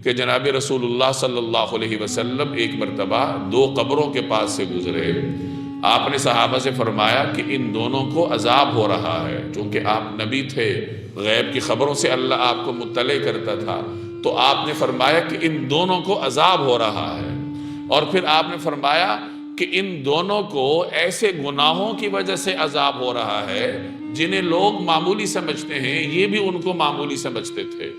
کہ جناب رسول اللہ صلی اللہ علیہ وسلم ایک مرتبہ دو قبروں کے پاس سے گزرے۔ آپ نے صحابہ سے فرمایا کہ ان دونوں کو عذاب ہو رہا ہے، چونکہ آپ نبی تھے، غیب کی خبروں سے اللہ آپ کو مطلع کرتا تھا، تو آپ نے فرمایا کہ ان دونوں کو عذاب ہو رہا ہے۔ اور پھر آپ نے فرمایا کہ ان دونوں کو ایسے گناہوں کی وجہ سے عذاب ہو رہا ہے جنہیں لوگ معمولی سمجھتے ہیں، یہ بھی ان کو معمولی سمجھتے تھے۔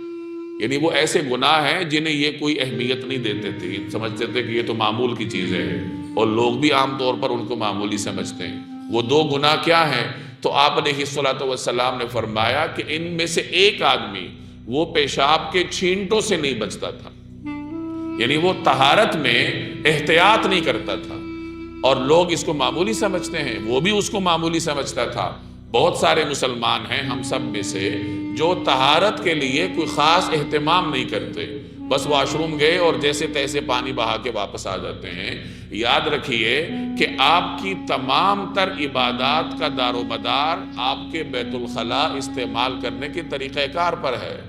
یعنی وہ ایسے گناہ ہیں جنہیں یہ کوئی اہمیت نہیں دیتے تھے، سمجھتے تھے کہ یہ تو معمول کی چیزیں ہیں، اور لوگ بھی عام طور پر ان کو معمولی سمجھتے ہیں۔ وہ دو گناہ کیا ہیں؟ تو آپ علیہ الصلوۃ والسلام نے فرمایا کہ ان میں سے ایک آدمی وہ پیشاب کے چھینٹوں سے نہیں بچتا تھا، یعنی وہ طہارت میں احتیاط نہیں کرتا تھا، اور لوگ اس کو معمولی سمجھتے ہیں، وہ بھی اس کو معمولی سمجھتا تھا۔ بہت سارے مسلمان ہیں ہم سب میں سے جو طہارت کے لیے کوئی خاص اہتمام نہیں کرتے، بس واش روم گئے اور جیسے تیسے پانی بہا کے واپس آ جاتے ہیں۔ یاد رکھیے کہ آپ کی تمام تر عبادات کا دار و مدار آپ کے بیت الخلاء استعمال کرنے کے طریقہ کار پر ہے۔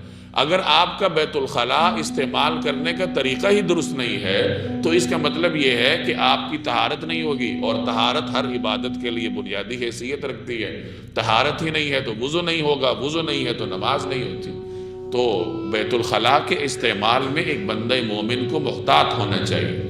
اگر آپ کا بیت الخلاء استعمال کرنے کا طریقہ ہی درست نہیں ہے تو اس کا مطلب یہ ہے کہ آپ کی طہارت نہیں ہوگی، اور طہارت ہر عبادت کے لیے بنیادی حیثیت رکھتی ہے۔ طہارت ہی نہیں ہے تو وضو نہیں ہوگا، وضو نہیں ہے تو نماز نہیں ہوتی۔ تو بیت الخلاء کے استعمال میں ایک بندہ مومن کو محتاط ہونا چاہیے۔